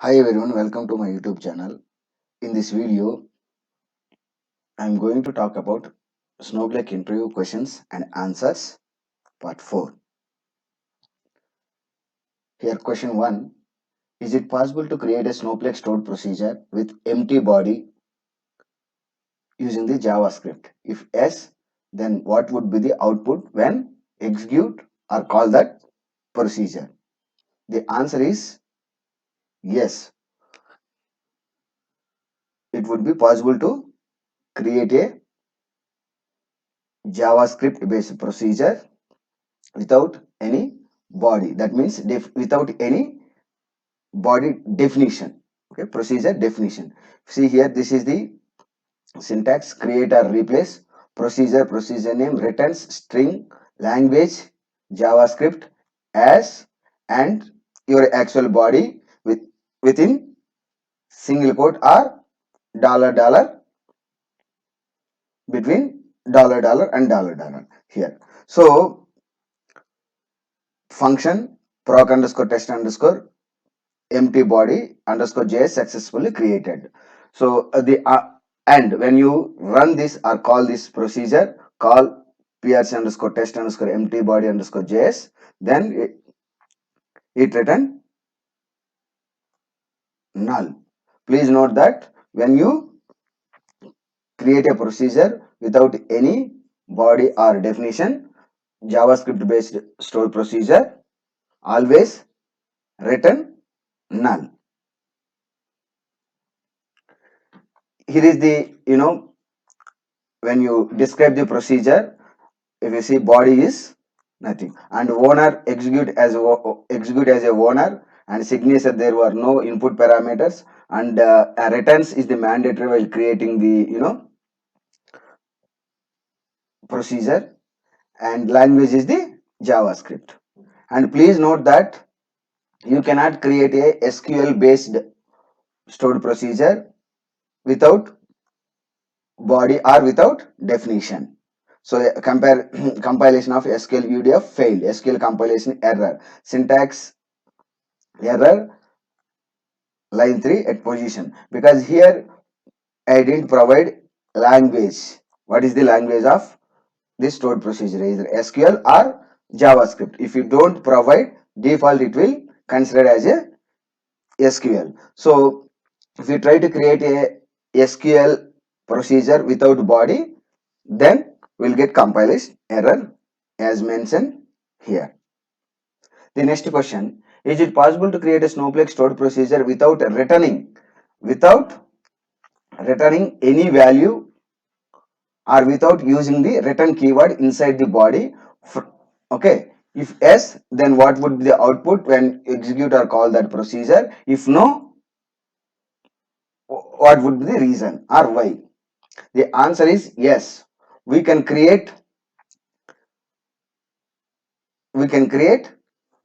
Hi everyone, welcome to my YouTube channel. In this video, I am going to talk about Snowflake interview questions and answers part 4. Here question 1. Is it possible to create a Snowflake stored procedure with empty body using the JavaScript? If yes, then what would be the output when execute or call that procedure? The answer is yes. It would be possible to create a JavaScript based procedure without any body. That means without any body definition. Okay, procedure definition. See here, this is the syntax: create or replace procedure, procedure name, returns string, language, JavaScript as, and your actual body within single quote or dollar dollar, between dollar dollar and dollar dollar here. So function proc underscore test underscore empty body underscore js successfully created. So and when you run this or call this procedure, call prc underscore test underscore empty body underscore js, then it return null. Please note that when you create a procedure without any body or definition, JavaScript based store procedure always return null. Here is the, when you describe the procedure, if you see, body is nothing, and owner execute as a owner, and signature there were no input parameters, and returns is the mandatory while creating the procedure, and language is the JavaScript. And please note that you cannot create a SQL based stored procedure without body or without definition. So compare compilation of SQL UDF failed, SQL compilation error, syntax error, line 3 at position, because here I didn't provide language. What is the language of this stored procedure? Either SQL or JavaScript. If you don't provide, default it will consider as a SQL. So if you try to create a SQL procedure without body, then we'll get compilation error as mentioned here. The next question: is it possible to create a Snowflake stored procedure without returning any value or without using the return keyword inside the body? Okay, if yes, then what would be the output when execute or call that procedure? If no, what would be the reason or why? The answer is yes. We can create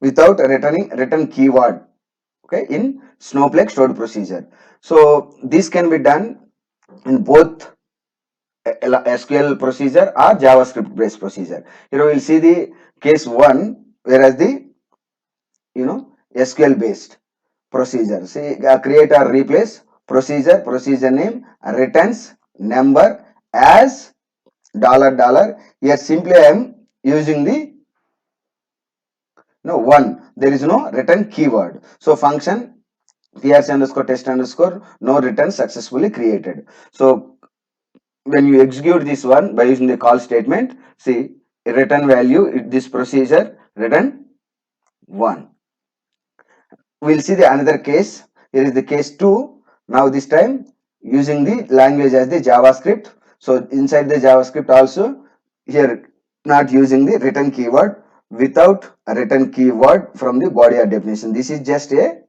without returning return keyword, okay, in Snowflake stored procedure. So this can be done in both SQL procedure or JavaScript based procedure. Here we will see the case 1, whereas the SQL based procedure. See, create or replace procedure, procedure name, returns number as dollar dollar. Here simply I am using the one. There is no return keyword. So function prc underscore test underscore no return successfully created. So when you execute this one by using the call statement, see, return value, this procedure return 1. We'll see the another case. Here is the case 2. Now this time using the language as the JavaScript. So inside the JavaScript also, here not using the return keyword, without a return keyword from the body or definition. This is just a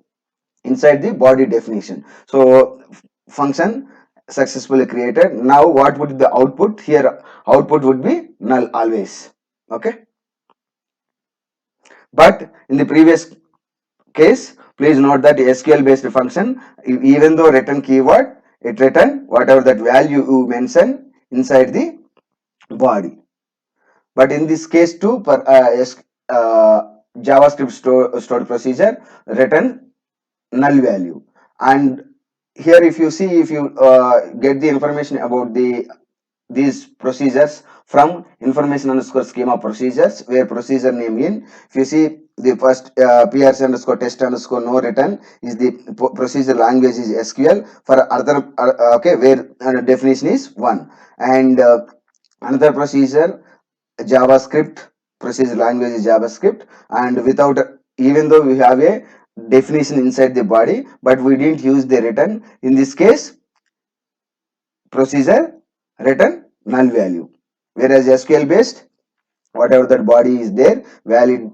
inside the body definition. So function successfully created. Now what would be the output? Here output would be null always. Okay, but in the previous case, please note that SQL based function, even though return keyword, it return whatever that value you mention inside the body. But in this case too, per JavaScript stored procedure return null value. And here if you see, if you get the information about these procedures from information underscore schema procedures, where procedure name in, if you see the first PRC underscore test underscore no return is the procedure language is SQL. For other okay, where definition is one, and another procedure JavaScript, procedure language is JavaScript, and without, even though we have a definition inside the body, but we didn't use the return. In this case, procedure return null value, whereas SQL based, whatever that body is there, valid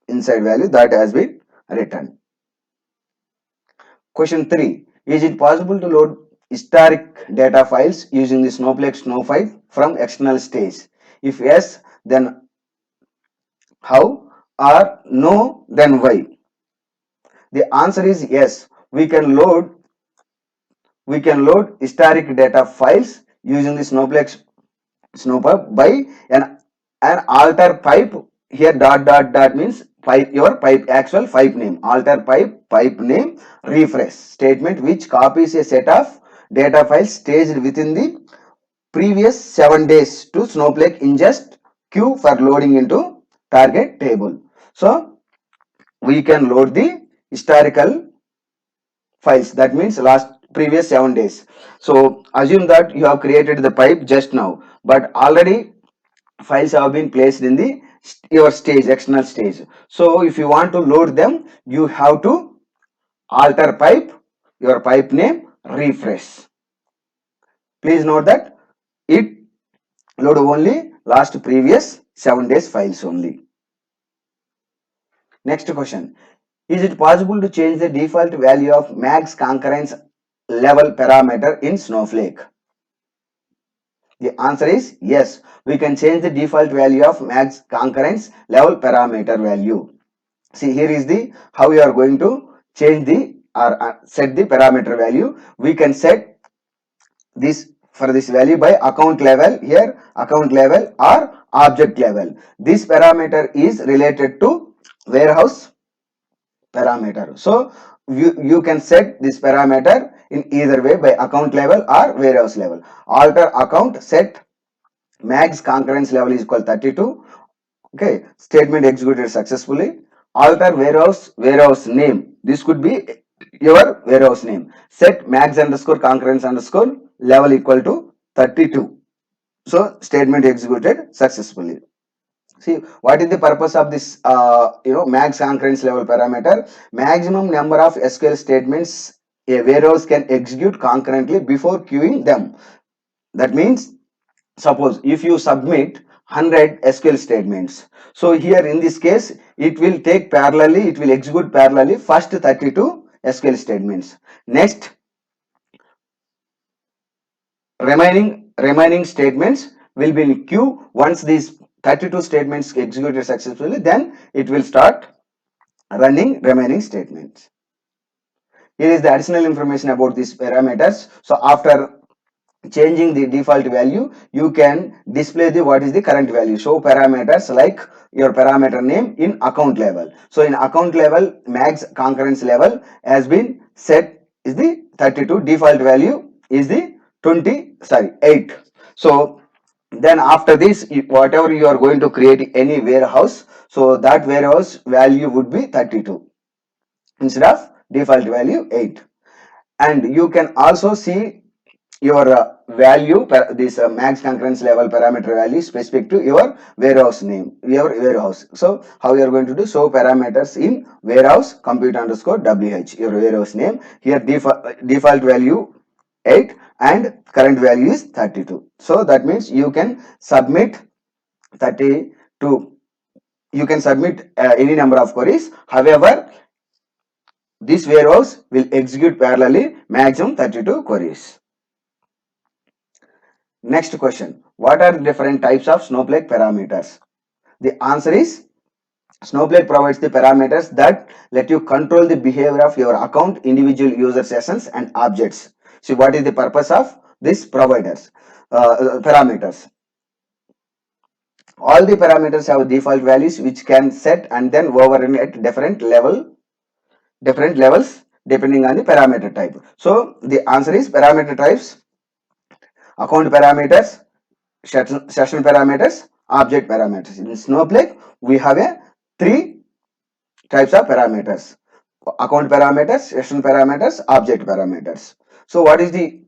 inside value, that has been returned. Question 3. Is it possible to load historic data files using the Snowflake Snow 5 from external stage? If yes, then how? Or no, then why? The answer is yes. We can load historic data files using the Snowflake Snowpipe by an alter pipe. Here dot dot dot means pipe, your pipe, actual pipe name, alter pipe name refresh statement, which copies a set of data files staged within the previous 7 days to Snowflake ingest queue for loading into target table. So we can load the historical files, that means last previous 7 days. So assume that you have created the pipe just now, but already files have been placed in the your stage, external stage. So if you want to load them, you have to alter pipe, your pipe name refresh. Please note that it load only last previous 7 days files only. Next question. Is it possible to change the default value of max concurrence level parameter in Snowflake? The answer is yes. We can change the default value of max concurrence level parameter value. See, here is the how you are going to change the or set the parameter value. We can set this for this value by account level, here account level or object level. This parameter is related to warehouse parameter. So you can set this parameter in either way, by account level or warehouse level. Alter account, set max concurrence level is equal 32. Okay, statement executed successfully. Alter warehouse name, this could be your warehouse name. Set max underscore concurrence underscore level equal to 32. So statement executed successfully. See, what is the purpose of this max concurrence level parameter? Maximum number of SQL statements a warehouse can execute concurrently before queuing them. That means, suppose if you submit 100 SQL statements, so here in this case it will take parallelly, it will execute parallelly first 32 SQL statements. Next, remaining statements will be in queue. Once these 32 statements executed successfully, then it will start running remaining statements. Here is the additional information about these parameters. So after changing the default value, you can display the what is the current value. Show parameters like your parameter name in account level. So in account level, max concurrence level has been set is the 32, default value is the 8. So then after this, whatever you are going to create any warehouse, so that warehouse value would be 32 instead of default value 8. And you can also see your value, this max concurrence level parameter value specific to your warehouse name, your warehouse. So how you are going to do? Show parameters in warehouse compute underscore wh, your warehouse name. Here default value 8 and current value is 32. So that means you can submit 32, you can submit any number of queries. However, this warehouse will execute parallelly maximum 32 queries. Next question. What are the different types of Snowflake parameters? The answer is Snowflake provides the parameters that let you control the behavior of your account, individual user sessions and objects. See, what is the purpose of these parameters? All the parameters have default values which can set and then overrun at different levels depending on the parameter type. So the answer is parameter types, account parameters, session parameters, object parameters. In Snowflake, we have a three types of parameters: account parameters, session parameters, object parameters. So what is the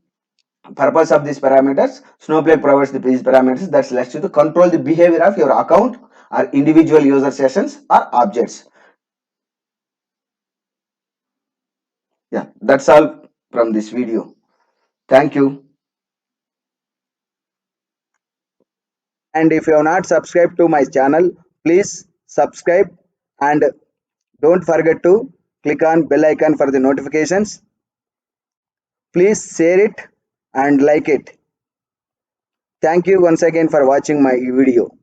purpose of these parameters? Snowflake provides these parameters that lets you to control the behavior of your account or individual user sessions or objects. Yeah, that's all from this video. Thank you. And if you have not subscribed to my channel, please subscribe and don't forget to click on bell icon for the notifications. Please share it and like it. Thank you once again for watching my video.